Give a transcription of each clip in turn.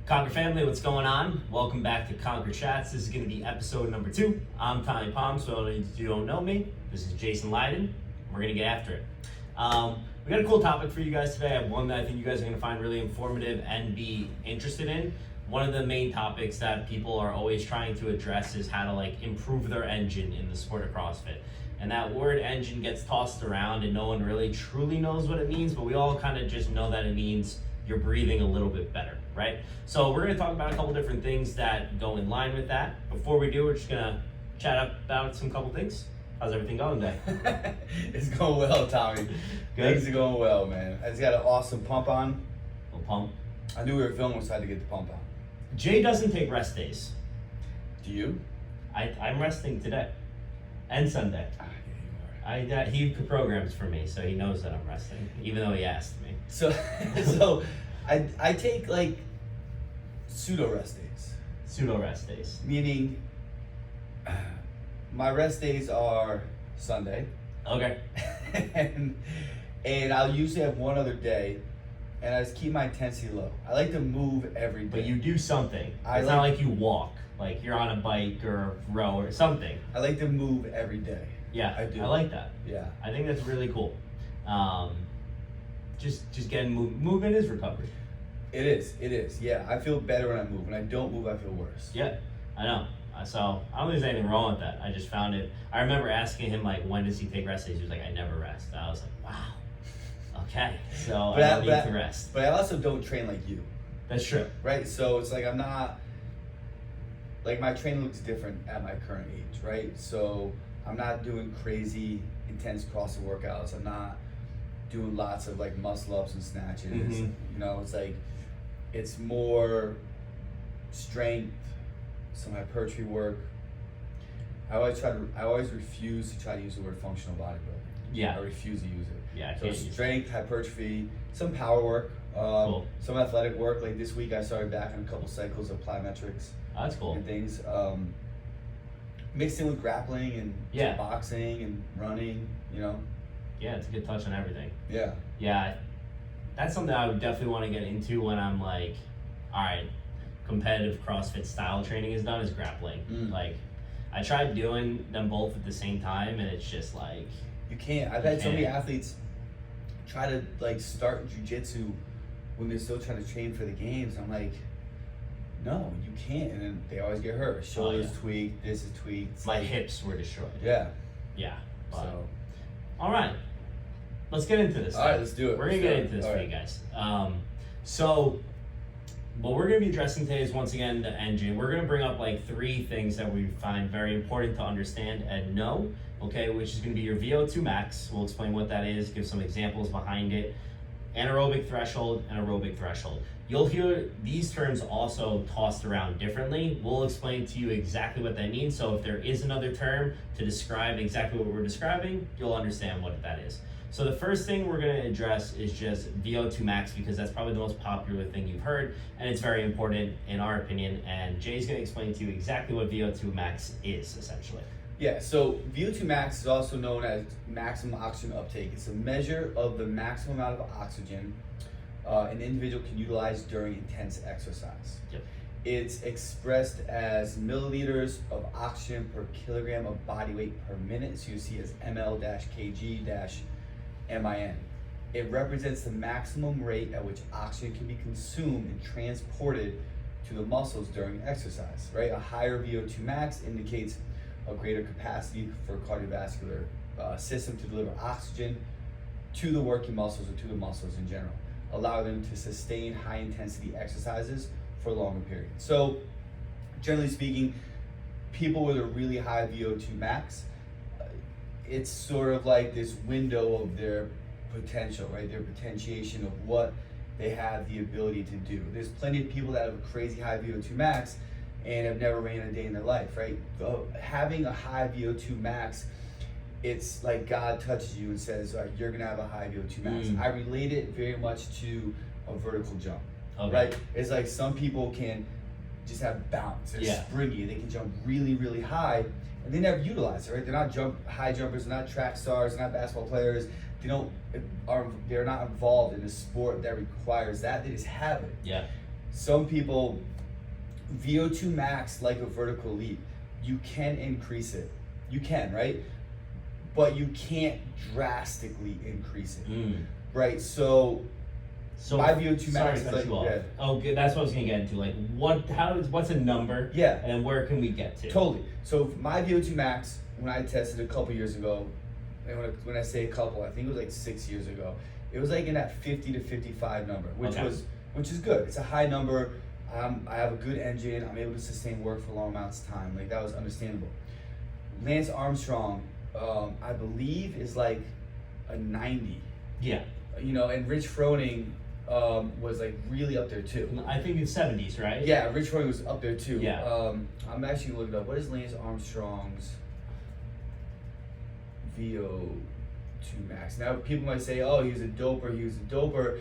Conquer family, what's going on? Welcome back to Conquer Chats. This is going to be episode number 2. I'm Tommy Palm, so if you don't know me, this is Jason Leiden. We're going to get after it. We got a cool topic for you guys today. I have one that I think you guys are going to find really informative and be interested in. One of the main topics that people are always trying to address is how to improve their engine in the sport of CrossFit. And that word engine gets tossed around and no one really truly knows what it means, but we all kind of just know that it means you're breathing a little bit better, right? So we're gonna talk about a couple different things that go in line with that. Before we do, we're just gonna chat about some couple things. How's everything going today? It's going well, Tommy. Good? Things are going well, man. I just got an awesome pump on. A pump. I knew we were filming, so I had to get the pump on. Jay doesn't take rest days. Do you? I'm resting today and Sunday. Yeah, you are. He programs for me, so he knows that I'm resting, even though he asked me. So I take pseudo rest days. Pseudo rest days. Meaning, my rest days are Sunday. Okay. and I'll usually have one other day, and I just keep my intensity low. I like to move every day. But you do something. It's not like you walk. Like you're on a bike or row or something. I like to move every day. Yeah, I do. I like that. Yeah. I think that's really cool. Just getting movement is recovery. It is. Yeah, I feel better when I move. When I don't move, I feel worse. Yeah, I know. So I don't think there's anything wrong with that. I just found it. I remember asking him when does he take rest days? He was like, I never rest. I was like, wow. Okay, so I don't need to rest. But I also don't train like you. That's true. Right? So it's I'm not, my training looks different at my current age, right? So I'm not doing crazy, intense CrossFit workouts. I'm not doing lots of muscle ups and snatches. Mm-hmm. You know, it's more strength, some hypertrophy work. I always refuse to try to use the word functional bodybuilding. Yeah. I refuse to use it. Yeah, I So can't use strength, hypertrophy, some power work, Cool. some athletic work. Like this week I started back on a couple cycles of plyometrics that's cool. and things. Mixed in with grappling and Yeah. boxing and running, you know? Yeah, it's a good touch on everything. Yeah. Yeah, that's something I would definitely want to get into when I'm all right, competitive CrossFit style training is done, is grappling. I tried doing them both at the same time, and it's just You can't. I've had so many athletes try to start jujitsu when they're still trying to train for the games. I'm like, no, you can't. And then they always get hurt. Shoulders tweaked, this is tweaked. my hips were destroyed. Yeah. Yeah. But, So. all right, let's get into this. All right, let's do it. We're gonna get into this for you guys. So what we're gonna be addressing today is once again the engine. We're gonna bring up 3 things that we find very important to understand and know. Okay, which is gonna be your VO2 max. We'll explain what that is, give some examples behind it. Anaerobic threshold and aerobic threshold. You'll hear these terms also tossed around differently. We'll explain to you exactly what that means. So if there is another term to describe exactly what we're describing, you'll understand what that is. So the first thing we're gonna address is just VO2 max, because that's probably the most popular thing you've heard, and it's very important in our opinion. And Jay's gonna explain to you exactly what VO2 max is, essentially. Yeah, so VO2 max is also known as maximum oxygen uptake. It's a measure of the maximum amount of oxygen an individual can utilize during intense exercise. Yep. It's expressed as milliliters of oxygen per kilogram of body weight per minute, so you see as ml-kg-min. It represents the maximum rate at which oxygen can be consumed and transported to the muscles during exercise, right? A higher VO2 max indicates a greater capacity for cardiovascular system to deliver oxygen to the working muscles or to the muscles in general, allow them to sustain high intensity exercises for a longer period. So generally speaking, people with a really high VO2 max, it's sort of like this window of their potential, right? Their potentiation of what they have the ability to do. There's plenty of people that have a crazy high VO2 max and have never ran a day in their life, right? Having a high VO2 max, it's like God touches you and says, all right, you're gonna have a high VO2 max. I relate it very much to a vertical jump, right? It's like some people can just have bounce, they're springy, they can jump really, really high, and they never utilize it, right? They're not high jumpers, they're not track stars, they're not basketball players, they're not involved in a sport that requires that, they just have it. Yeah. some people, VO2 max, like a vertical leap, you can increase it. You can, right? But you can't drastically increase it, right? So my VO2 max is like, yeah. Oh, good. That's what I was gonna get into. Like, what's a number? Yeah. And where can we get to? Totally. So my VO2 max, when I tested a couple years ago, and when I say a couple, I think it was like 6 years ago, it was like in that 50 to 55 number, which is good. It's a high number. I have a good engine. I'm able to sustain work for long amounts of time. Like, that was understandable. Lance Armstrong, I believe, is like a 90. Yeah. You know, and Rich Froning was like really up there too. I think it's 70s, right? Yeah, Rich Froning was up there too. Yeah. I'm actually looking up, what is Lance Armstrong's VO2 max? Now people might say, oh, he was a doper.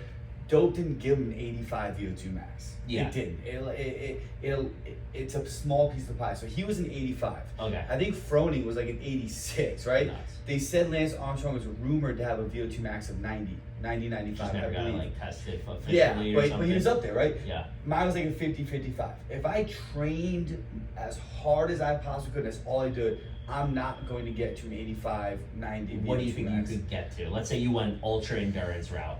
Dope didn't give him an 85 VO2 max. Yeah. It didn't. It's a small piece of the pie. So he was an 85. Okay. I think Froning was like an 86, right? Nice. They said Lance Armstrong was rumored to have a VO2 max of 95, Just never I got believe. like tested officially Yeah, or but something. he was up there, right? Yeah. Mine was like a 50, 55. If I trained as hard as I possibly could, that's all I did, I'm not going to get to an 85, 90 What do you VO2 think max. you could get to? Let's say you went ultra endurance route.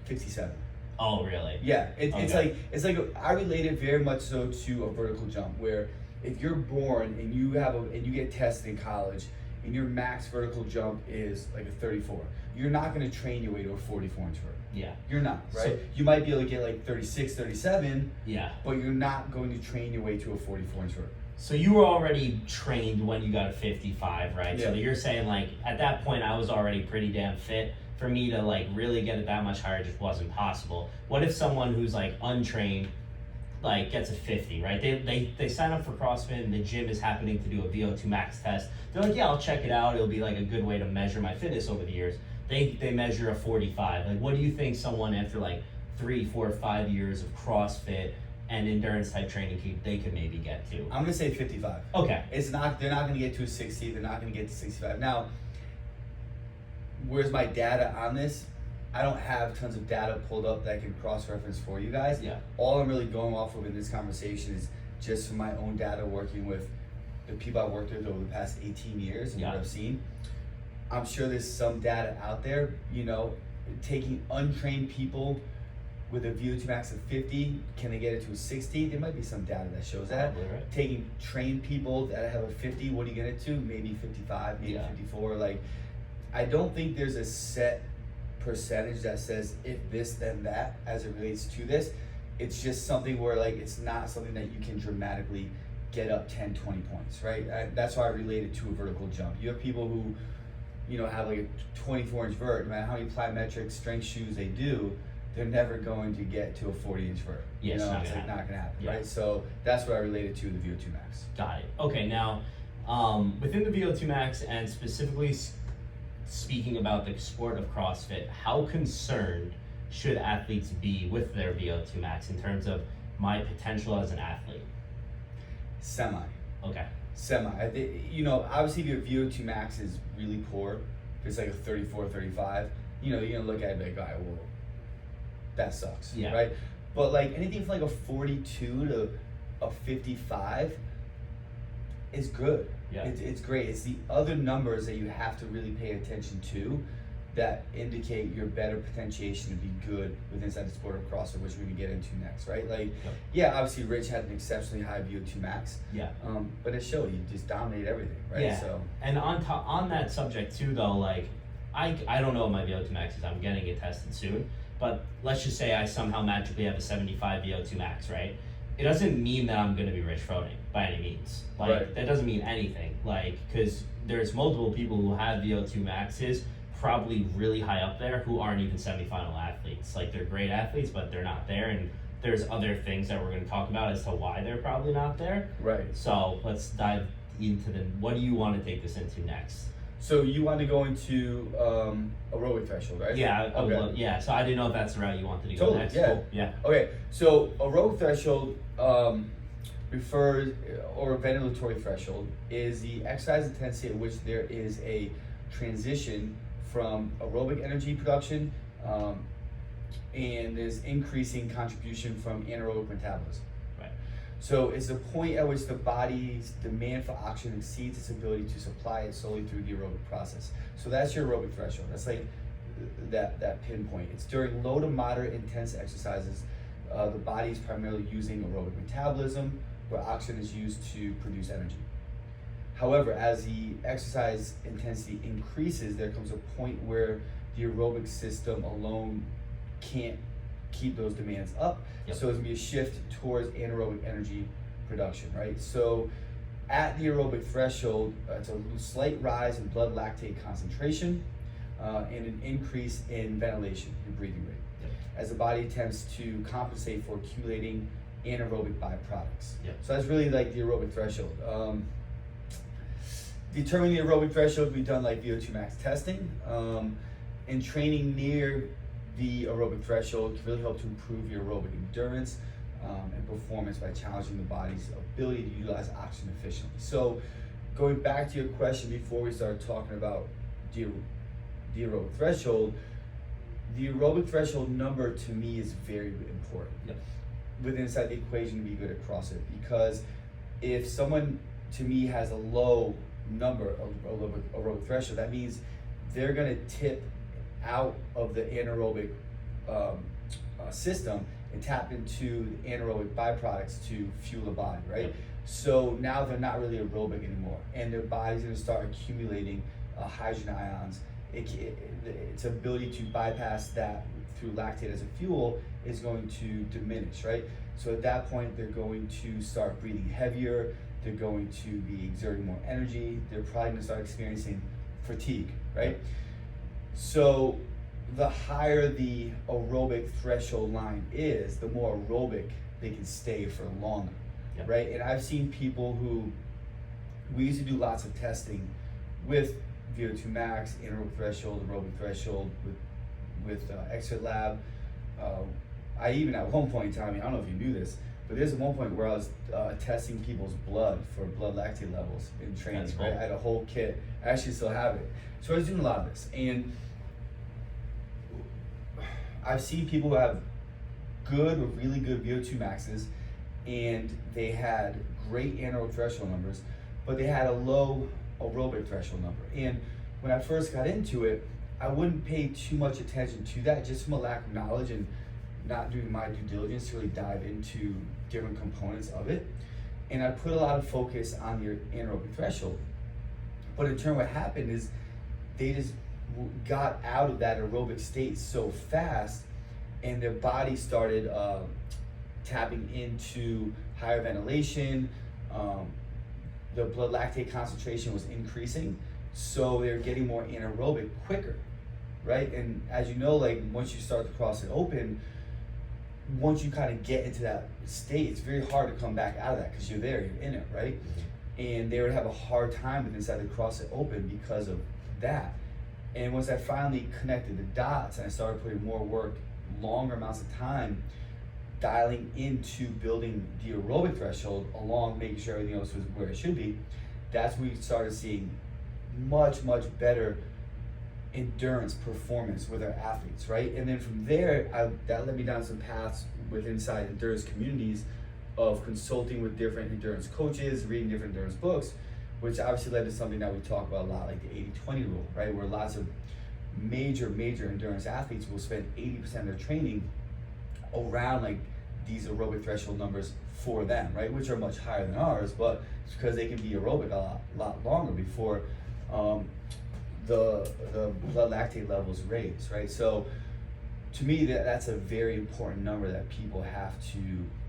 57. Oh, really? Yeah, it's Okay. like I relate it very much so to a vertical jump, where if you're born and you get tested in college and your max vertical jump is like a 34, you're not going to train your way to a 44-inch vert. Yeah. You're not, right? So, you might be able to get like 36, 37, yeah. but you're not going to train your way to a 44-inch vert. So you were already trained when you got a 55, right? Yeah. So you're saying, like, at that point I was already pretty damn fit. For me to like really get it that much higher just wasn't possible. What if someone who's like untrained like gets a 50, right? They sign up for CrossFit and the gym is happening to do a VO2 max test. They're like, yeah, I'll check it out. It'll be like a good way to measure my fitness over the years. They measure a 45. Like, what do you think someone after like 3, 4, 5 years of CrossFit and endurance type training they could maybe get to? I'm gonna say 55. Okay. They're not gonna get to a 60. They're not gonna get to 65. Now, where's my data on this? I don't have tons of data pulled up that I can cross-reference for you guys. Yeah. All I'm really going off of in this conversation is just from my own data, working with the people I've worked with over the past 18 years and what I've seen. I'm sure there's some data out there, you know, taking untrained people with a VO2 max of 50, can they get it to a 60? There might be some data that shows that. Probably, right. Taking trained people that have a 50, what do you get it to? Maybe 55, maybe 54. Like, I don't think there's a set percentage that says if this then that as it relates to this. It's just something where, like, it's not something that you can dramatically get up 10, 20 points, right? That's why I relate it to a vertical jump. You have people who, you know, have like a 24-inch vert, no matter how many plyometric strength shoes they do, they're never going to get to a 40-inch vert. Yeah, you know, it's not gonna happen, yeah. right? So that's what I related to the VO2 max. Got it. Okay, now within the VO2 max and specifically speaking about the sport of CrossFit, how concerned should athletes be with their VO2 max in terms of my potential as an athlete? Semi. Okay. Semi. I think, you know, obviously if your VO2 max is really poor, if it's like a 34, 35, you know, you're gonna look at it like, all right, well, that sucks, yeah. right? But like anything from like a 42 to a 55 is good. Yeah. It's great. It's the other numbers that you have to really pay attention to that indicate your better potentiation to be good within inside the sport of CrossFit, which we're gonna get into next, right? Like, yeah, obviously Rich had an exceptionally high VO2 max. Yeah. But it showed he just dominated everything, right? Yeah. So. And on that subject too, though, like I don't know what my VO2 max is. I'm getting it tested soon, but let's just say I somehow magically have a 75 VO2 max, right? It doesn't mean that I'm gonna be Rich Froning by any means. Like, right. That doesn't mean anything. Like, because there's multiple people who have VO2 maxes probably really high up there who aren't even semifinal athletes. Like, they're great athletes, but they're not there. And there's other things that we're going to talk about as to why they're probably not there. Right. So let's dive into what do you want to take this into next? So you want to go into aerobic threshold, right? Yeah. Okay. Yeah. So I didn't know if that's the route you wanted to go Totally, next. yeah. Cool. Yeah. Okay. So aerobic threshold refers, or ventilatory threshold, is the exercise intensity at which there is a transition from aerobic energy production and there's increasing contribution from anaerobic metabolism. Right. So it's the point at which the body's demand for oxygen exceeds its ability to supply it solely through the aerobic process. So that's your aerobic threshold. That's like that pinpoint. It's during low to moderate intense exercises, the body is primarily using aerobic metabolism, where oxygen is used to produce energy. However, as the exercise intensity increases, there comes a point where the aerobic system alone can't keep those demands up. Yep. So there's gonna be a shift towards anaerobic energy production, right? So at the aerobic threshold, it's a slight rise in blood lactate concentration and an increase in ventilation and breathing rate, Yep. as the body attempts to compensate for accumulating anaerobic byproducts. Yep. So that's really like the aerobic threshold. Determining the aerobic threshold, we've done like VO2 max testing, and training near the aerobic threshold can really help to improve your aerobic endurance and performance by challenging the body's ability to utilize oxygen efficiently. So going back to your question before we start talking about the aerobic threshold, the aerobic threshold number to me is very important. Yep. Within inside the equation to be good at CrossFit, because if someone to me has a low number of aerobic threshold, that means they're going to tip out of the anaerobic system and tap into the anaerobic byproducts to fuel the body, right? Yep. So now they're not really aerobic anymore, and their body's going to start accumulating hydrogen ions. Its ability to bypass that through lactate as a fuel is going to diminish, right? So at that point, they're going to start breathing heavier, they're going to be exerting more energy, they're probably going to start experiencing fatigue, right? So the higher the aerobic threshold line is, the more aerobic they can stay for longer, Yep. right? And I've seen people who, we used to do lots of testing with VO2 max, anaerobic threshold, aerobic threshold with Exit Lab. I even at one point in time, I don't know if you knew this, but there's one point where I was testing people's blood for blood lactate levels in training. That's right? cool. I had a whole kit. I actually still have it. So I was doing a lot of this, and I've seen people who have good or really good VO2 maxes, and they had great anaerobic threshold numbers, but they had a low aerobic threshold number. And when I first got into it, I wouldn't pay too much attention to that, just from a lack of knowledge and not doing my due diligence to really dive into different components of it. And I put a lot of focus on your anaerobic threshold. But in turn, what happened is they just got out of that aerobic state so fast, and their body started tapping into higher ventilation. The blood lactate concentration was increasing, so they're getting more anaerobic quicker, right? And as you know, like once you start the CrossFit Open, once you kind of get into that state, it's very hard to come back out of that because you're there, you're in it, right? And they would have a hard time with inside the CrossFit Open because of that. And once I finally connected the dots and I started putting more work, longer amounts of time, dialing into building the aerobic threshold along making sure everything else was where it should be, that's when we started seeing much better endurance performance with our athletes, right? And then from there, that led me down some paths with inside endurance communities of consulting with different endurance coaches, reading different endurance books, which obviously led to something that we talk about a lot, like the 80-20 rule, right? Where lots of major endurance athletes will spend 80% of their training around like these aerobic threshold numbers for them, right? Which are much higher than ours, but it's because they can be aerobic a lot longer before the blood lactate levels raise, right? So to me, that's a very important number that people have to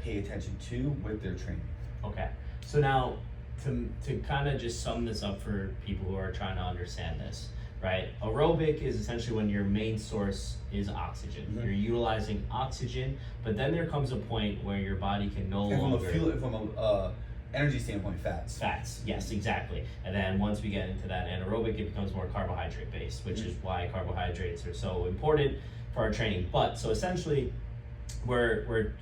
pay attention to with their training. Okay, so now to kind of just sum this up for people who are trying to understand this, right? Aerobic is essentially when your main source is oxygen. Mm-hmm. You're utilizing oxygen, but then there comes a point where your body can no longer... From a energy standpoint, fats. Fats, yes, exactly. And then once we get into that anaerobic, it becomes more carbohydrate based, which is why carbohydrates are so important for our training. But so essentially, we're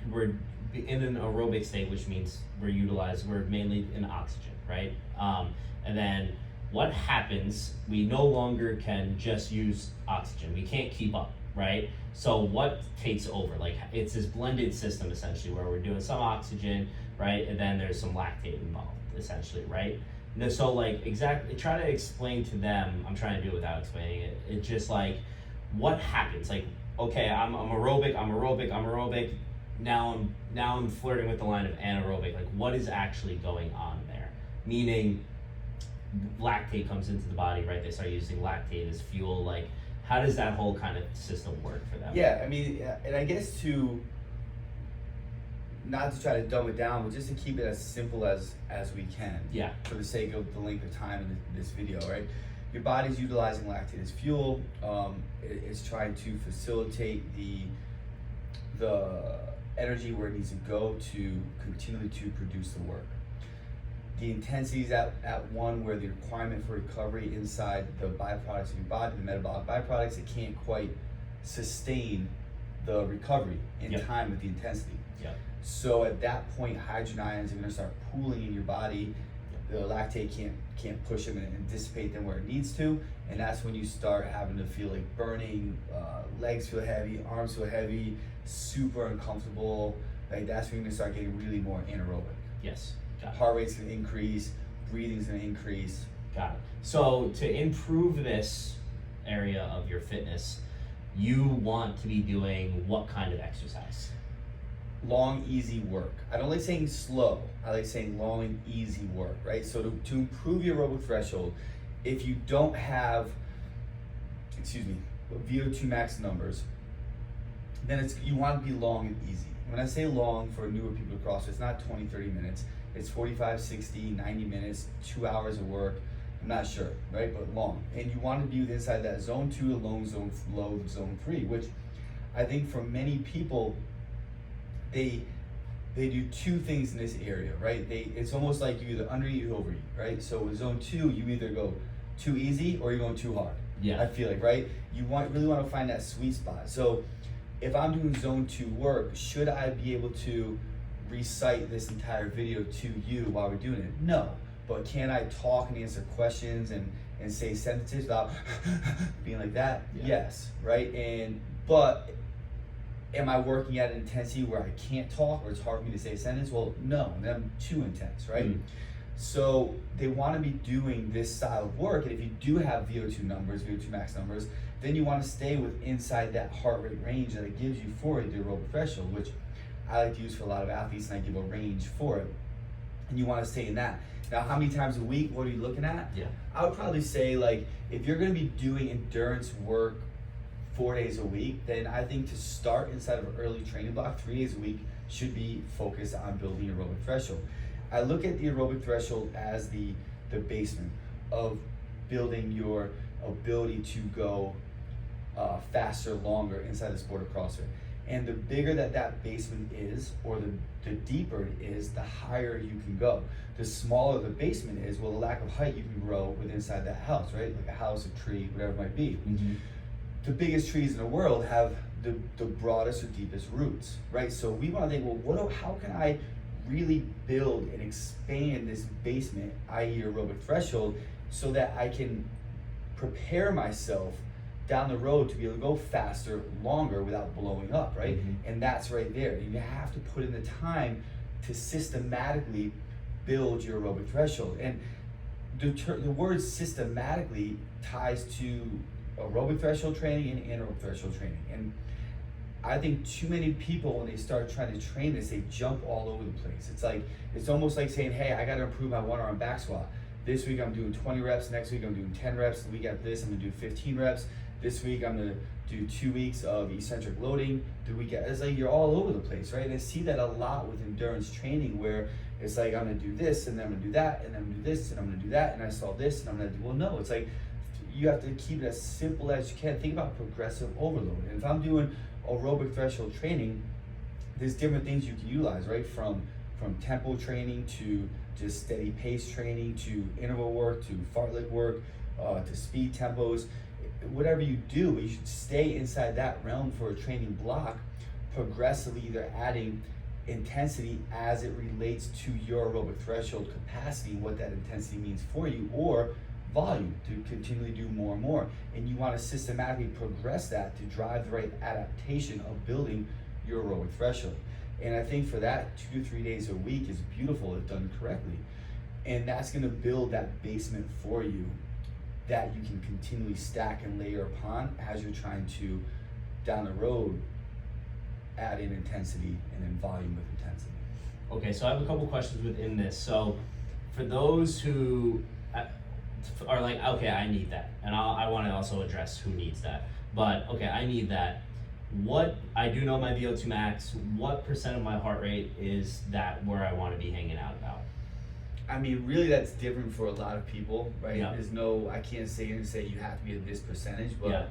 in an aerobic state, which means we're mainly in oxygen, right? And then what happens? We no longer can just use oxygen. We can't keep up. right? So what takes over? Like it's this blended system essentially where we're doing some oxygen, right? And then there's some lactate involved essentially, right? So like exactly try to explain to them, I'm trying to do it without explaining it. It's just like what happens? Like, okay, I'm aerobic. Now I'm flirting with the line of anaerobic. Like what is actually going on there? Meaning lactate comes into the body, right? They start using lactate as fuel. Like how does that whole kind of system work for them? Yeah, I mean, and I guess to not to try to dumb it down, but just to keep it as simple as we can. Yeah. For the sake of the length of time in this video, right? Your body's utilizing lactate as fuel. It's trying to facilitate the energy where it needs to go to continually to produce the work. The intensity is at one where the requirement for recovery inside the byproducts of your body, the metabolic byproducts, it can't quite sustain the recovery in time with the intensity. Yeah. So at that point, hydrogen ions are going to start pooling in your body. The lactate can't push them and dissipate them where it needs to, and that's when you start having to feel like burning, legs feel heavy, arms feel heavy, super uncomfortable. Like that's when you're going to start getting really more anaerobic. Yes. Got it. Heart rate's going to increase, breathing's going to increase. Got it. So to improve this area of your fitness, you want to be doing what kind of exercise? Long, easy work. I don't like saying slow. I like saying long and easy work, right? So to improve your aerobic threshold, if you don't have, VO2 max numbers, then you want to be long and easy. When I say long for newer people to cross, it's not 20, 30 minutes. It's 45, 60, 90 minutes, 2 hours of work. I'm not sure, right? But long. And you want to be inside that zone 2 alone, low zone 3, which I think for many people, they do two things in this area, right? It's almost like you either undereat or overeat, right? So with zone 2, you either go too easy or you're going too hard. Yeah. I feel like, right? You really want to find that sweet spot. So if I'm doing zone 2 work, should I be able to recite this entire video to you while we're doing it? No. But can I talk and answer questions and say sentences without being like that? Yeah. Yes, right? But am I working at an intensity where I can't talk or it's hard for me to say a sentence? Well, no, then I'm too intense, right? So they want to be doing this style of work, and if you do have VO2 numbers, VO2 max numbers, then you want to stay inside that heart rate range that it gives you for the aerobic threshold, which I like to use for a lot of athletes, and I give a range for it. And you want to stay in that. Now, how many times a week? What are you looking at? Yeah. I would probably say, like, if you're going to be doing endurance work 4 days a week, then I think to start inside of an early training block, 3 days a week should be focused on building your aerobic threshold. I look at the aerobic threshold as the basement of building your ability to go faster, longer inside the sport of CrossFit. And the bigger that basement is, or the deeper it is, the higher you can go. The smaller the basement is, well, the lack of height you can grow within inside that house, right? Like a house, a tree, whatever it might be. Mm-hmm. The biggest trees in the world have the broadest or deepest roots, right? So we want to think, well, how can I really build and expand this basement, i.e. aerobic threshold, so that I can prepare myself down the road to be able to go faster, longer without blowing up, right? Mm-hmm. And that's right there. You have to put in the time to systematically build your aerobic threshold. And the word systematically ties to aerobic threshold training and anaerobic threshold training. And I think too many people, when they start trying to train this, they jump all over the place. It's almost like saying, hey, I got to improve my one arm back squat. This week I'm doing 20 reps, next week I'm doing 10 reps, the week after this I'm gonna do 15 reps. This week I'm gonna do 2 weeks of eccentric loading. It's like you're all over the place, right? And I see that a lot with endurance training, where it's like I'm gonna do this and then I'm gonna do that and then I'm gonna do this and I'm gonna do that and I saw this and I'm gonna do, well, no, it's like you have to keep it as simple as you can. Think about progressive overload. And if I'm doing aerobic threshold training, there's different things you can utilize, right? From tempo training to just steady pace training to interval work to fartlek work to speed tempos. Whatever you do, you should stay inside that realm for a training block, progressively either adding intensity as it relates to your aerobic threshold capacity, what that intensity means for you, or volume, to continually do more and more. And you want to systematically progress that to drive the right adaptation of building your aerobic threshold. And I think for that, 2 to 3 days a week is beautiful if done correctly. And that's going to build that basement for you that you can continually stack and layer upon as you're trying to, down the road, add in intensity and then volume with intensity. Okay, so I have a couple questions within this. So for those who are like, okay, I need that, and I want to also address who needs that, but okay, I need that. I do know my VO2 max. What percent of my heart rate is that where I want to be hanging out about? I mean, really, that's different for a lot of people, right? Yeah. There's no, I can't say you have to be at this percentage, but Yeah.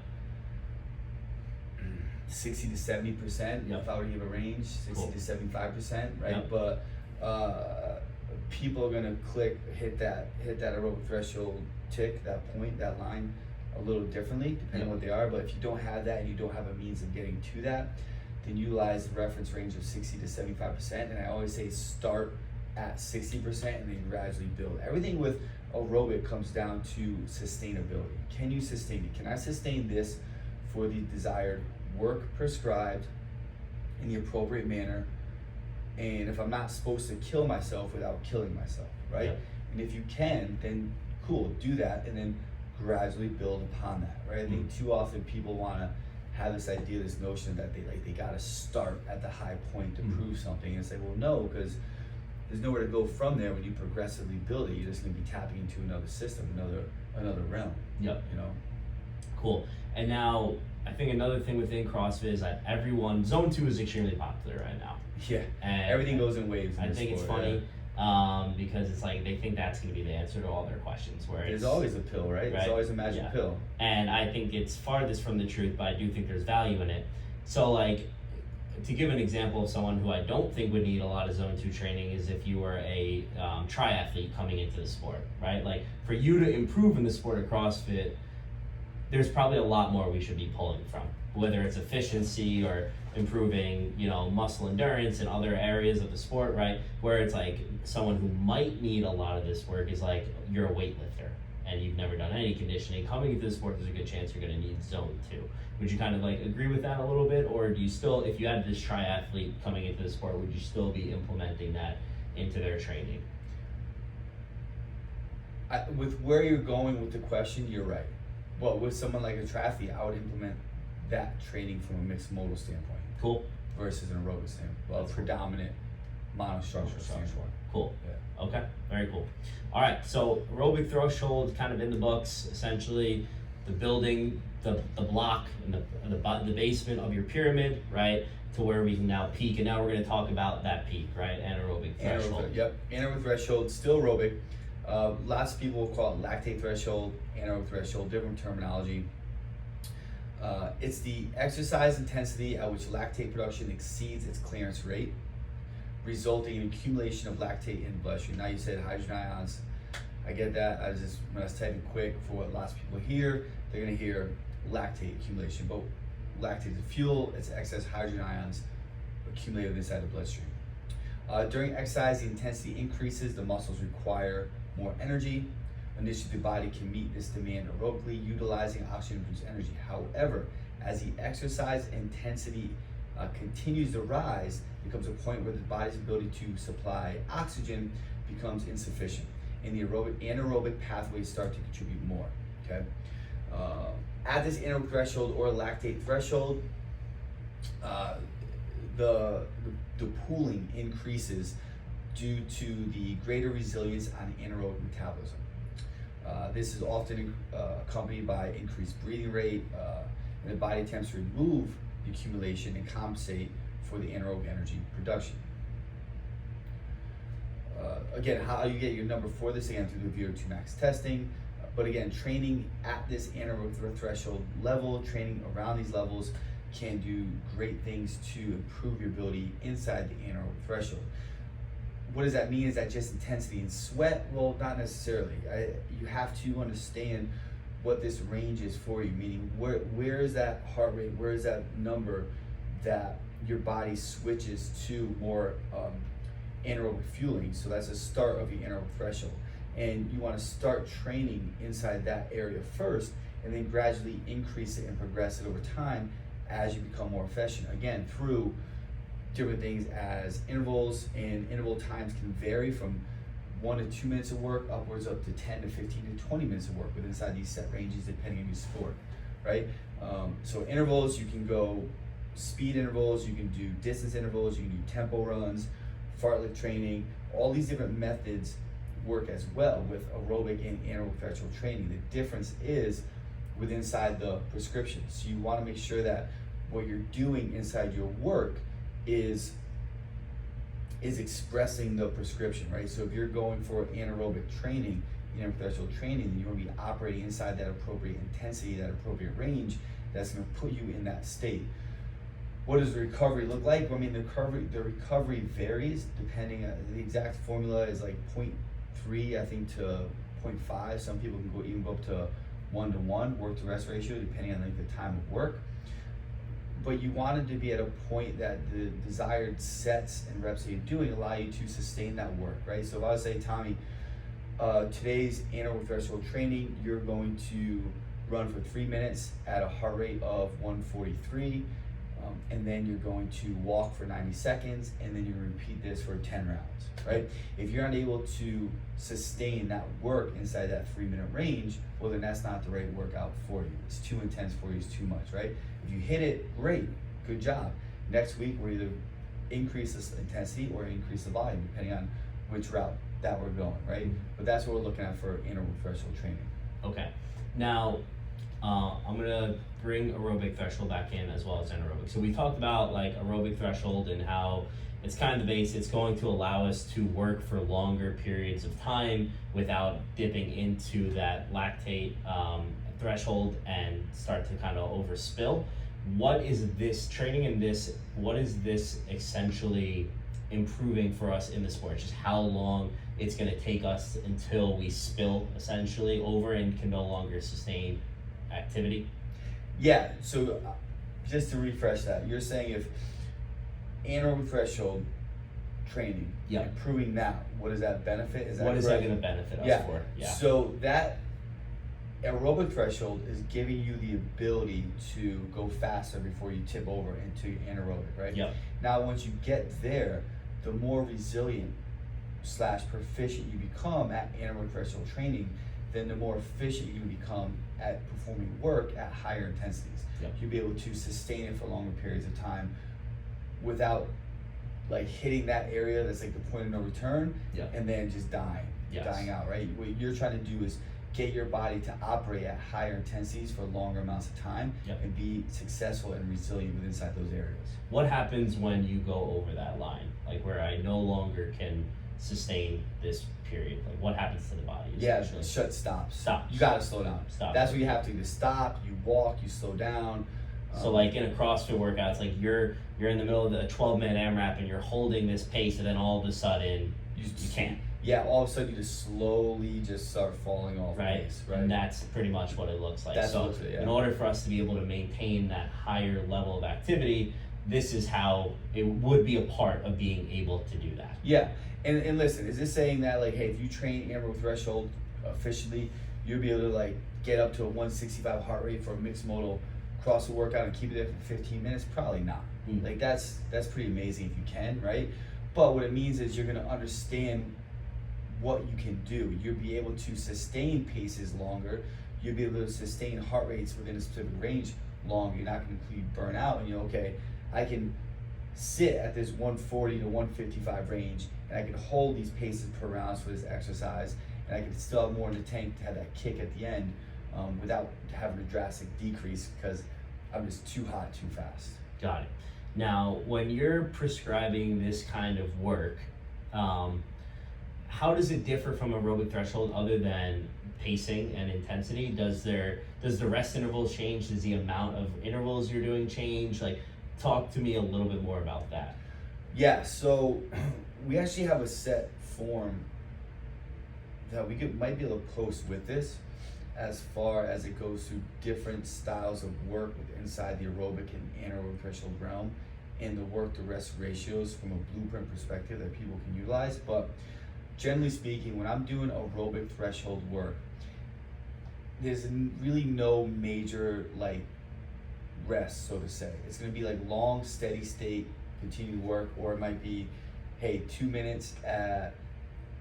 60 to 70%, Yep. if I were to give a range, 60 Cool. to 75%, right? Yep. But people are gonna hit that aerobic threshold tick, that point, that line a little differently, depending on what they are. But if you don't have that and you don't have a means of getting to that, then utilize the reference range of 60 to 75%. And I always say start at 60% and then gradually build. Everything with aerobic comes down to sustainability. Can you sustain it? Can I sustain this for the desired work prescribed in the appropriate manner? And if I'm not supposed to kill myself without killing myself, right? Yep. And if you can, then cool, do that and then gradually build upon that, right? I think too often people want to have this idea, this notion that they got to start at the high point to prove something, and say, well, no, because there's nowhere to go from there. When you progressively build it, you're just going to be tapping into another system, another realm. Yep. You know. Cool. And now I think another thing within CrossFit is that Zone 2 is extremely popular right now. Yeah. And everything goes in waves. I think it's funny because it's like they think that's going to be the answer to all their questions. Where there's always a pill, right? There's always a magic pill. And I think it's farthest from the truth, but I do think there's value in it. So like, to give an example of someone who I don't think would need a lot of Zone 2 training is if you were a triathlete coming into the sport, right? Like for you to improve in the sport of CrossFit, there's probably a lot more we should be pulling from, whether it's efficiency or improving, muscle endurance in other areas of the sport, right? Where it's like someone who might need a lot of this work is like you're a weightlifter and you've never done any conditioning. Coming into the sport, there's a good chance you're going to need Zone 2. Would you kind of like agree with that a little bit, or do you still, if you had this triathlete coming into the sport, would you still be implementing that into their training? With where you're going with the question, you're right. Well, with someone like a triathlete, I would implement that training from a mixed modal standpoint. Cool. Versus an aerobic standpoint. Well, That's predominant monostructural standpoint. Cool. Yeah. Okay, very cool. All right, so aerobic threshold kind of in the books, essentially the building, the block, and the basement of your pyramid, right, to where we can now peak. And now we're going to talk about that peak, right, anaerobic threshold. Yep, anaerobic threshold, still aerobic. Lots of people will call it lactate threshold, anaerobic threshold, different terminology. It's the exercise intensity at which lactate production exceeds its clearance rate, resulting in accumulation of lactate in the bloodstream. Now you said hydrogen ions. I get that. When I was typing quick for what lots of people hear, they're gonna hear lactate accumulation. But lactate is fuel, it's excess hydrogen ions accumulated inside the bloodstream. During exercise, the intensity increases, the muscles require more energy. Initially, the body can meet this demand aerobically, utilizing oxygen to produce energy. However, as the exercise intensity continues to rise, there comes a point where the body's ability to supply oxygen becomes insufficient, and the anaerobic pathways start to contribute more. Okay, at this anaerobic threshold or lactate threshold, the pooling increases due to the greater resilience on anaerobic metabolism. This is often accompanied by increased breathing rate, and the body attempts to remove the accumulation and compensate for the anaerobic energy production. Again, how you get your number for this, again, through the VO2 max testing. But again, training at this anaerobic threshold level, training around these levels can do great things to improve your ability inside the anaerobic threshold. What does that mean? Is that just intensity and sweat? Well, not necessarily. You have to understand what this range is for you, meaning where is that heart rate, where is that number that your body switches to more anaerobic fueling. So that's the start of the anaerobic threshold. And you want to start training inside that area first, and then gradually increase it and progress it over time as you become more efficient. Again, through different things as intervals, and interval times can vary from 1 to 2 minutes of work upwards up to 10 to 15 to 20 minutes of work within inside these set ranges depending on your sport, right? So intervals, you can go speed intervals, you can do distance intervals, you can do tempo runs, fartlek training. All these different methods work as well with aerobic and anaerobic threshold training. The difference is within inside the prescription. So you want to make sure that what you're doing inside your work is expressing the prescription, right? So if you're going for anaerobic training, anaerobic threshold training, then you want to be operating inside that appropriate intensity, that appropriate range that's going to put you in that state. What does the recovery look like? I mean, the recovery varies depending on the exact formula is like 0.3, I think, to 0.5. Some people can even go up to 1-to-1 work to rest ratio depending on like the time of work. But you want it to be at a point that the desired sets and reps that you're doing allow you to sustain that work, right? So if I would say, Tommy, today's anaerobic threshold training, you're going to run for 3 minutes at a heart rate of 143, and then you're going to walk for 90 seconds, and then you repeat this for 10 rounds, right? If you're unable to sustain that work inside that 3-minute range, well, then that's not the right workout for you. It's too intense for you, it's too much, right? If you hit it, great, good job. Next week, we're either increase the intensity or increase the volume, depending on which route that we're going, right? But that's what we're looking at for anaerobic threshold training. Okay. Now, I'm gonna bring aerobic threshold back in as well as anaerobic. So we talked about like aerobic threshold and how it's kind of the base. It's going to allow us to work for longer periods of time without dipping into that lactate threshold and start to kind of overspill. What is this training in this? What is this essentially improving for us in the sport? Just how long it's going to take us until we spill essentially over and can no longer sustain activity? Yeah, so just to refresh that, you're saying if anaerobic threshold training, improving that, what does that benefit? Is that what is correct? that going to benefit us for? Yeah. So that aerobic threshold is giving you the ability to go faster before you tip over into anaerobic, right? Yep. Now, once you get there, the more resilient / proficient you become at anaerobic threshold training, then the more efficient you become at performing work at higher intensities. Yep. You'll be able to sustain it for longer periods of time without like hitting that area that's like the point of no return, and then just dying out, right? What you're trying to do is get your body to operate at higher intensities for longer amounts of time and be successful and resilient within inside those areas. What happens when you go over that line, like where I no longer can sustain this period? Like what happens to the body? Stops. You Stop. gotta slow down. Stop. That's what you have to do. Stop, you walk, you slow down. So like in a CrossFit workout, it's like you're in the middle of the 12-minute AMRAP and you're holding this pace, and then all of a sudden you can't. Yeah, all of a sudden you just slowly just start falling off pace, right? And that's pretty much what it looks like. That's so what in order for us to be able to maintain that higher level of activity, this is how it would be a part of being able to do that. Yeah, and listen, is this saying that like, hey, if you train anaerobic threshold efficiently, you'll be able to like get up to a 165 heart rate for a mixed modal CrossFit workout and keep it there for 15 minutes? Probably not. Like that's pretty amazing if you can, right? But what it means is you're gonna understand what you can do. You'll be able to sustain paces longer. You'll be able to sustain heart rates within a specific range longer. You're not going to completely burn out, and you're okay, I can sit at this 140 to 155 range, and I can hold these paces per round for this exercise, and I can still have more in the tank to have that kick at the end without having a drastic decrease because I'm just too hot too fast. Got it. Now, when you're prescribing this kind of work, how does it differ from aerobic threshold other than pacing and intensity? Does the rest intervals change? Does the amount of intervals you're doing change? Like, talk to me a little bit more about that. Yeah, so we actually have a set form that we might be able to post with this as far as it goes through different styles of work inside the aerobic and anaerobic threshold realm and the work to rest ratios from a blueprint perspective that people can utilize. But generally speaking, when I'm doing aerobic threshold work, there's really no major like rest, so to say. It's going to be like long, steady state, continued work, or it might be, hey, 2 minutes at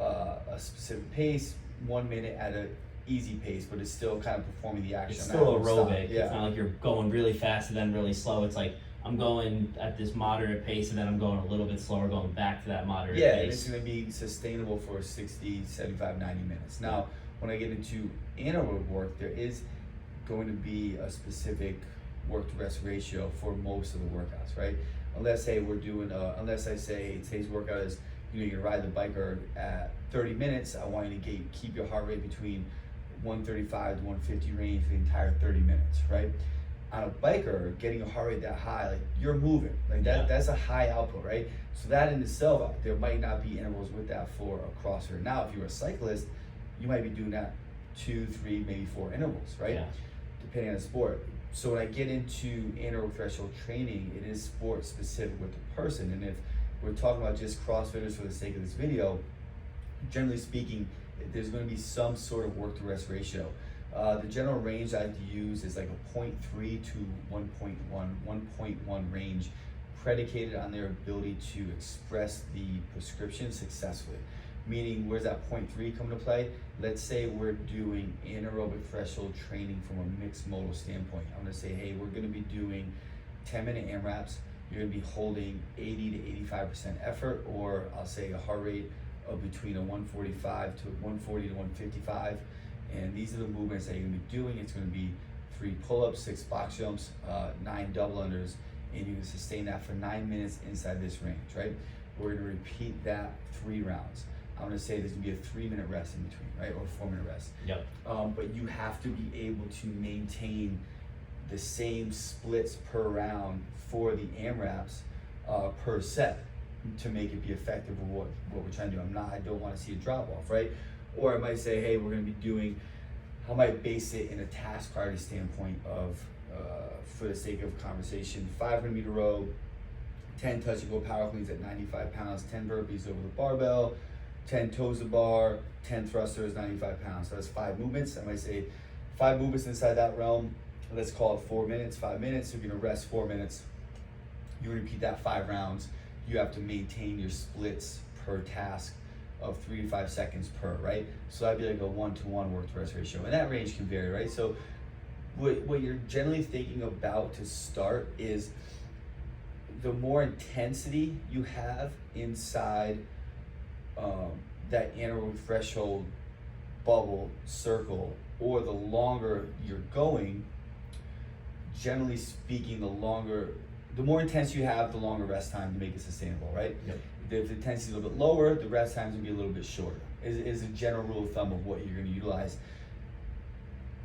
a specific pace, 1 minute at a easy pace, but it's still kind of performing the action. It's still aerobic. Yeah. It's not like you're going really fast and then really slow. It's like I'm going at this moderate pace and then I'm going a little bit slower, going back to that moderate Yeah, and pace. it's going to be sustainable for 60, 75, 90 minutes. Now, when I get into anaerobic work, there is going to be a specific work to rest ratio for most of the workouts, right? Unless, hey, unless I say, hey, today's workout is, you're gonna ride the biker at 30 minutes, I want you to keep your heart rate between 135 to 150 range for the entire 30 minutes, right? On a biker, getting a heart rate that high, like you're moving, like that's a high output, right? So that in itself, there might not be intervals with that for a CrossFitter. Now, if you're a cyclist, you might be doing that 2, 3, maybe 4 intervals, right? Yeah. Depending on the sport. So when I get into anaerobic threshold training, it is sport specific with the person. And if we're talking about just CrossFitters for the sake of this video, generally speaking, there's going to be some sort of work to rest ratio. The general range I like to use is like a 0.3 to 1.1 range, predicated on their ability to express the prescription successfully. Meaning, where's that 0.3 come into play? Let's say we're doing anaerobic threshold training from a mixed modal standpoint. I'm gonna say, hey, we're gonna be doing 10-minute AMRAPs. You're gonna be holding 80 to 85% effort, or I'll say a heart rate of between a 145 to 140 to 155. And these are the movements that you're gonna be doing. It's gonna be 3 pull-ups, 6 box jumps, 9 double unders, and you can sustain that for 9 minutes inside this range, right? We're gonna repeat that 3 rounds. I'm gonna say there's gonna be a 3-minute rest in between, right, or a 4-minute rest. Yep. But you have to be able to maintain the same splits per round for the AMRAPs per set to make it be effective with what we're trying to do. I don't want to see a drop off, right? Or I might say, hey, we're gonna be doing, I might base it in a task priority standpoint of, for the sake of conversation, 500-meter row, 10 touch and go power cleans at 95 pounds, 10 burpees over the barbell, 10 toes to bar, 10 thrusters, 95 pounds. So that's 5 movements. I might say 5 movements inside that realm. Let's call it 4 minutes, 5 minutes. You're gonna rest 4 minutes. You repeat that 5 rounds. You have to maintain your splits per task of 3 to 5 seconds per, right? So that'd be like a 1-to-1 work to rest ratio. And that range can vary, right? So what you're generally thinking about to start is the more intensity you have inside that anaerobic threshold bubble circle, or the longer you're going, generally speaking, the more intense you have, the longer rest time to make it sustainable, right? Yep. If the intensity is a little bit lower, the rest times will be a little bit shorter, is a general rule of thumb of what you're going to utilize.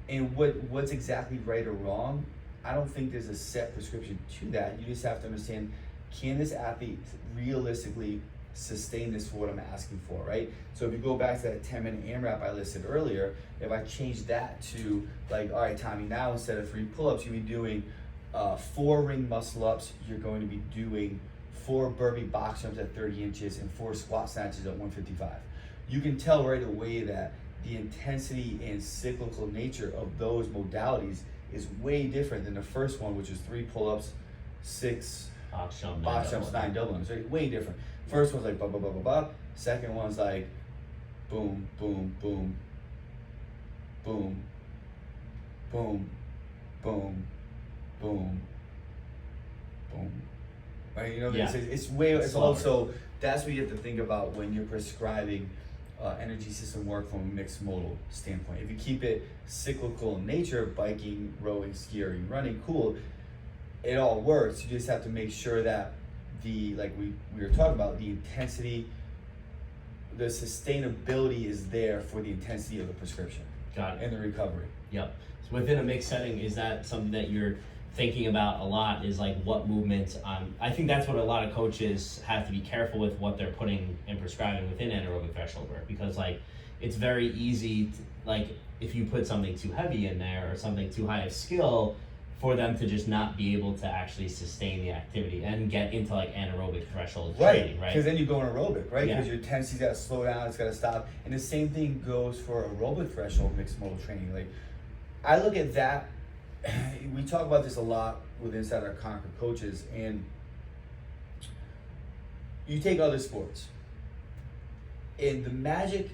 And what's exactly right or wrong, I don't think there's a set prescription to that. You just have to understand, can this athlete realistically sustain this for what I'm asking for, right? So if you go back to that 10-minute AMRAP I listed earlier, if I change that to like, all right, Tommy, now instead of 3 pull-ups, you'll be doing 4 ring muscle ups, you're going to be doing 4 burpee box jumps at 30 inches and 4 squat snatches at 155. You can tell right away that the intensity and cyclical nature of those modalities is way different than the first one, which is 3 pull-ups, 6 box jumps, 9 double unders, right? Way different. First one's like ba ba ba ba ba. Second one's like boom, boom, boom, boom, boom, boom, boom, boom. Right? You know, Yeah. it's also, that's what you have to think about when you're prescribing energy system work from a mixed modal standpoint. If you keep it cyclical in nature, biking, rowing, skiing, running, cool, it all works. You just have to make sure that like we were talking about, the intensity, the sustainability is there for the intensity of the prescription. Got it. And the recovery. Yep. So within a mixed setting, is that something that you're thinking about a lot, is like what movements? I think that's what a lot of coaches have to be careful with, what they're putting and prescribing within anaerobic threshold work, because like it's very easy to, like if you put something too heavy in there or something too high of skill, for them to just not be able to actually sustain the activity and get into like anaerobic threshold Right, training, right? because then you go in aerobic, right? Yeah. Because your tendency's got to slow down, it's got to stop. And the same thing goes for aerobic threshold mixed modal training. Like, I look at that, we talk about this a lot with inside our Conquer coaches, and you take other sports, and the magic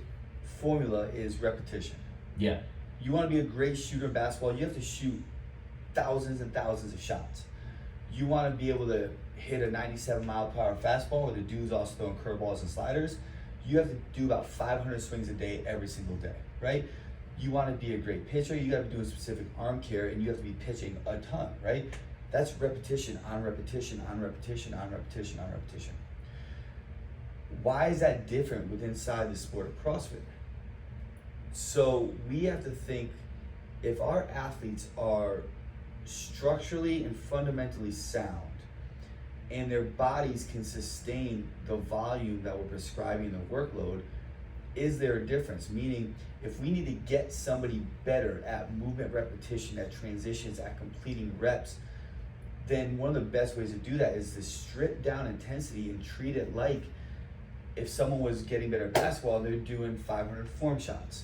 formula is repetition. Yeah. You want to be a great shooter of basketball, you have to shoot thousands and thousands of shots. You want to be able to hit a 97-mile-per-hour fastball, where the dude's also throwing curveballs and sliders. You have to do about 500 swings a day every single day, right? You want to be a great pitcher, you got to be doing specific arm care, and you have to be pitching a ton, right? That's repetition on repetition on repetition on repetition on repetition. Why is that different with inside the sport of CrossFit? So we have to think, if our athletes are structurally and fundamentally sound, and their bodies can sustain the volume that we're prescribing the workload, is there a difference? Meaning, if we need to get somebody better at movement repetition, at transitions, at completing reps, then one of the best ways to do that is to strip down intensity and treat it like if someone was getting better at basketball, they're doing 500 form shots,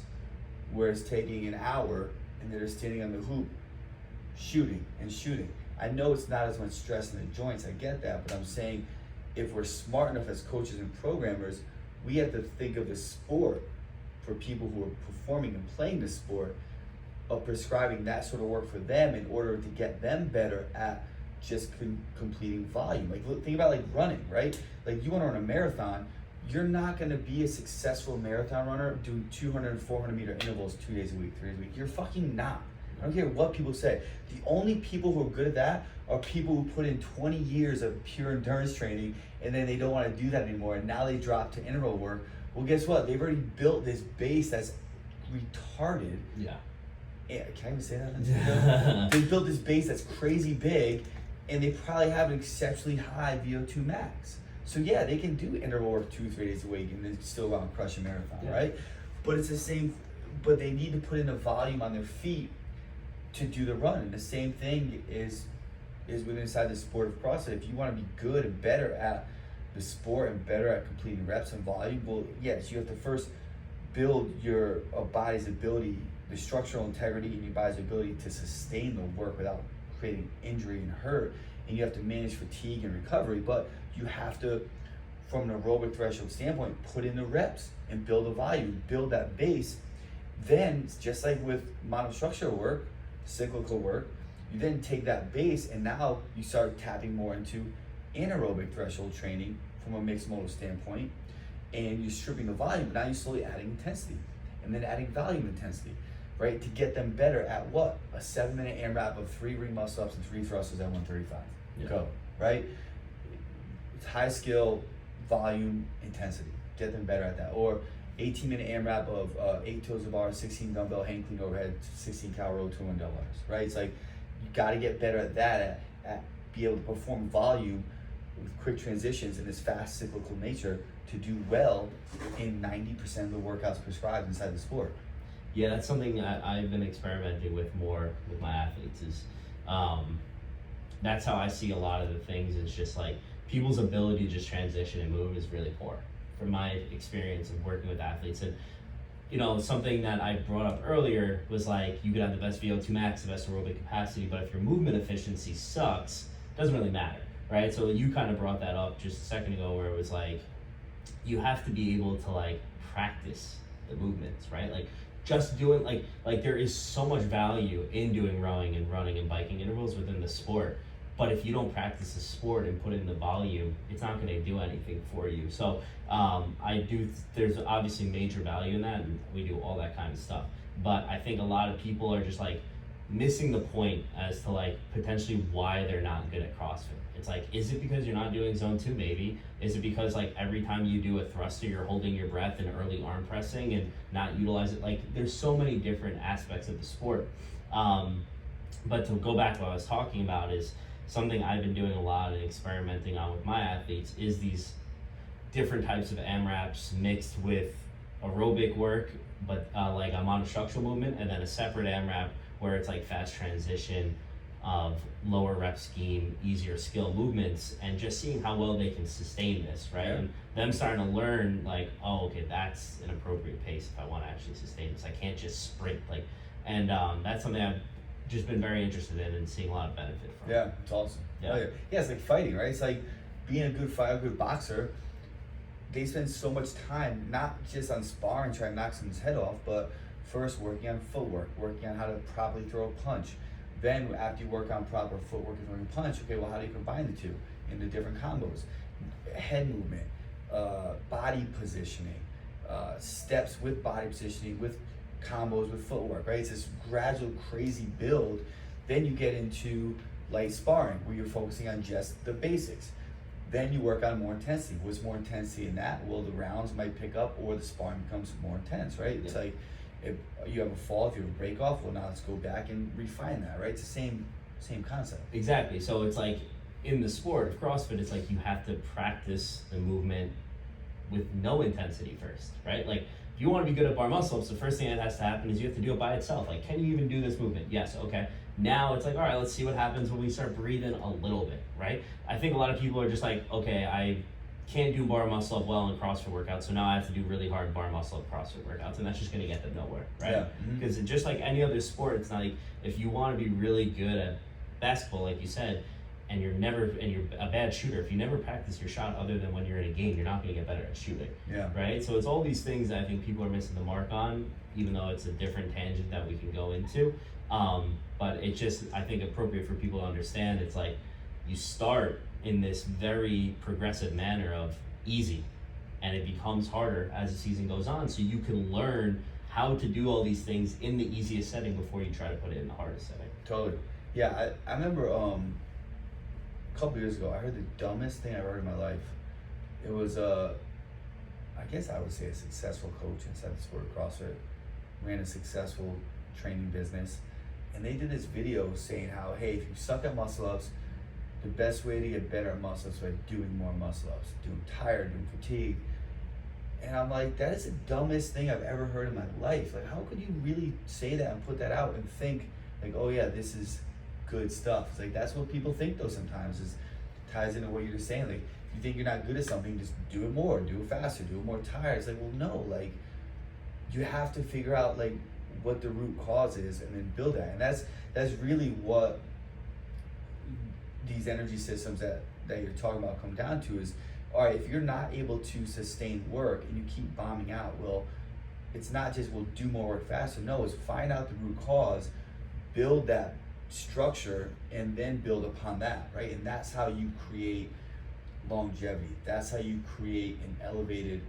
where it's taking an hour and they're just standing on the hoop shooting and shooting. I know it's not as much stress in the joints, I get that, but I'm saying if we're smart enough as coaches and programmers, we have to think of the sport for people who are performing and playing the sport, of prescribing that sort of work for them in order to get them better at just completing volume. Like, look, think about like running, right? Like, you want to run a marathon, you're not going to be a successful marathon runner doing 200 and 400 meter intervals 2 days a week, 3 days a week. You're fucking not. I don't care what people say. The only people who are good at that are people who put in 20 years of pure endurance training, and then they don't want to do that anymore, and now they drop to interval work. Well, guess what? They've already built this base that's retarded. Yeah. Can I even say that? They built this base that's crazy big, and they probably have an exceptionally high VO2 max. So yeah, they can do interval work 2-3 days a week and then still go out and crush a marathon, right? But it's the same, but they need to put in the volume on their feet to do the run. And the same thing is within inside the sport of CrossFit. If you want to be good and better at the sport and better at completing reps and volume, well, yes, you have to first build your body's ability, the structural integrity in your body's ability to sustain the work without creating injury and hurt. And you have to manage fatigue and recovery, but you have to, from an aerobic threshold standpoint, put in the reps and build the volume, build that base. Then, just like with monostructural work, cyclical work, you then take that base and now you start tapping more into anaerobic threshold training from a mixed modal standpoint, and you're stripping the volume, but now you're slowly adding intensity and then adding volume intensity, right? To get them better at what? A 7-minute AMRAP of 3 ring muscle ups and 3 thrusters at 135. Yeah. Go, right? It's high skill, volume, intensity. Get them better at that. Or 18-minute AMRAP of 8 toes to bar, 16 dumbbell hang clean overhead, 16 cal row, 2 dumbbells, right? It's like, you gotta get better at that, at be able to perform volume with quick transitions in this fast cyclical nature to do well in 90% of the workouts prescribed inside the sport. Yeah, that's something I've been experimenting with more with my athletes is, that's how I see a lot of the things. It's just like people's ability to just transition and move is really poor from my experience of working with athletes. And you know, something that I brought up earlier was like, you could have the best VO2 max, the best aerobic capacity, but if your movement efficiency sucks, it doesn't really matter, right? So you kind of brought that up just a second ago, where it was like, you have to be able to like practice the movements, right? Like just doing like there is so much value in doing rowing and running and biking intervals within the sport. But if you don't practice the sport and put in the volume, it's not going to do anything for you. So there's obviously major value in that, and we do all that kind of stuff. But I think a lot of people are just like missing the point as to like potentially why they're not good at CrossFit. It's like, is it because you're not doing zone 2? Maybe. Is it because like every time you do a thruster, you're holding your breath and early arm pressing and not utilize it? Like, there's so many different aspects of the sport. But to go back to what I was talking about is, something I've been doing a lot and experimenting on with my athletes is these different types of AMRAPs mixed with aerobic work, but like a monostructural movement, and then a separate AMRAP where it's like fast transition, of lower rep scheme, easier skill movements, and just seeing how well they can sustain this, right? Yeah. And them starting to learn like, oh, okay, that's an appropriate pace if I want to actually sustain this. I can't just sprint like, and that's something I've just been very interested in and seeing a lot of benefit from. Yeah, it's awesome. Yeah. Oh, yeah, it's like fighting, right? It's like being a good fighter, a good boxer. They spend so much time not just on sparring, trying to knock someone's head off, but first working on footwork, working on how to properly throw a punch. Then after you work on proper footwork and throwing a punch, okay, well, how do you combine the two into different combos? Head movement, body positioning, steps with body positioning, with combos, with footwork, right? It's this gradual, crazy build. Then you get into light sparring, where you're focusing on just the basics. Then you work on more intensity. What's more intensity in that? Well, the rounds might pick up, or the sparring becomes more intense, right? It's like, if you have a fall, if you have a break off, well, now let's go back and refine that, right? It's the same concept. Exactly. So it's like in the sport of CrossFit, it's like you have to practice the movement with no intensity first, right? Like if you want to be good at bar muscle ups, the first thing that has to happen is you have to do it by itself. Like, can you even do this movement? Yes. Okay. Now it's like, all right, let's see what happens when we start breathing a little bit, right? I think a lot of people are just like, okay, I can't do bar muscle up well in CrossFit workouts, so now I have to do really hard bar muscle up CrossFit workouts, and that's just gonna get them nowhere, right? Yeah. Because just like any other sport, it's not like if you want to be really good at basketball, like you said, and you're a bad shooter, if you never practice your shot other than when you're in a game, you're not gonna get better at shooting. Yeah. Right? So it's all these things that I think people are missing the mark on, even though it's a different tangent that we can go into. But it's just, I think, appropriate for people to understand. It's like you start in this very progressive manner of easy, and it becomes harder as the season goes on, so you can learn how to do all these things in the easiest setting before you try to put it in the hardest setting. Totally. Yeah, I remember a couple years ago, I heard the dumbest thing I ever heard in my life. It was, I guess I would say a successful coach inside the sport of CrossFit, ran a successful training business, and they did this video saying how, hey, if you suck at muscle ups, the best way to get better at muscle ups is by doing more muscle ups, doing tired, doing fatigue. And I'm like, that is the dumbest thing I've ever heard in my life. Like, how could you really say that and put that out and think like, oh yeah, this is good stuff? It's like, that's what people think though sometimes, is ties into what you're just saying. Like, if you think you're not good at something, just do it more, do it faster, do it more tired. It's like, well, no, like, you have to figure out like what the root cause is and then build that. And that's really what these energy systems that you're talking about come down to is, all right, if you're not able to sustain work and you keep bombing out, well, it's not just we'll do more work faster. No, it's find out the root cause, build that structure, and then build upon that, right? And that's how you create longevity. That's how you create an elevated,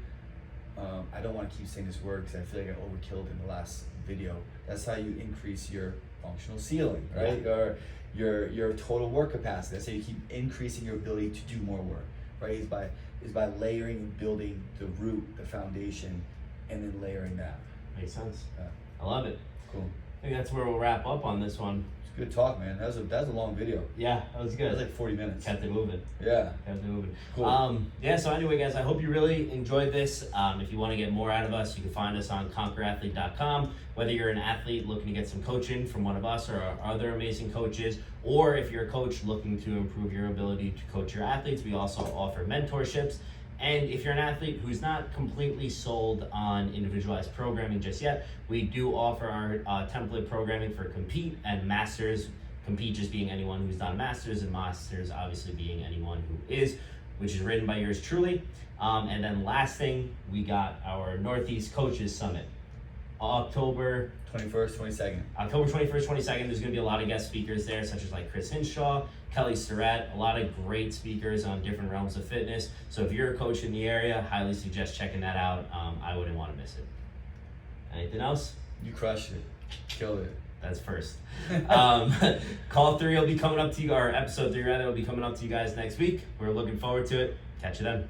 I don't want to keep saying this word because I feel like I overkilled in the last video. That's how you increase your functional ceiling, right? Yeah. Or your total work capacity. That's how you keep increasing your ability to do more work, right? Is by layering and building the root, the foundation, and then layering that. Makes sense. Yeah. I love it. Cool. I think that's where we'll wrap up on this one. It's good talk, man. That was a long video. Yeah, that was good. That was like 40 minutes. Kept it moving. Yeah. Kept it moving. Cool. Yeah, so anyway, guys, I hope you really enjoyed this. If you want to get more out of us, you can find us on conquerathlete.com. Whether you're an athlete looking to get some coaching from one of us or our other amazing coaches, or if you're a coach looking to improve your ability to coach your athletes, we also offer mentorships. And if you're an athlete who's not completely sold on individualized programming just yet, we do offer our template programming for Compete and Masters. Compete just being anyone who's done a Masters, and Masters obviously being anyone who is, which is written by yours truly. And then last thing, we got our Northeast Coaches Summit. October 21st, 22nd. October 21st, 22nd, there's going to be a lot of guest speakers there, such as like Chris Hinshaw, Kelly Surratt, a lot of great speakers on different realms of fitness. So if you're a coach in the area, highly suggest checking that out. I wouldn't want to miss it. Anything else? You crushed it. Killed it. That's first. Call 3 will be coming up to you, or episode 3 rather, will be coming up to you guys next week. We're looking forward to it. Catch you then.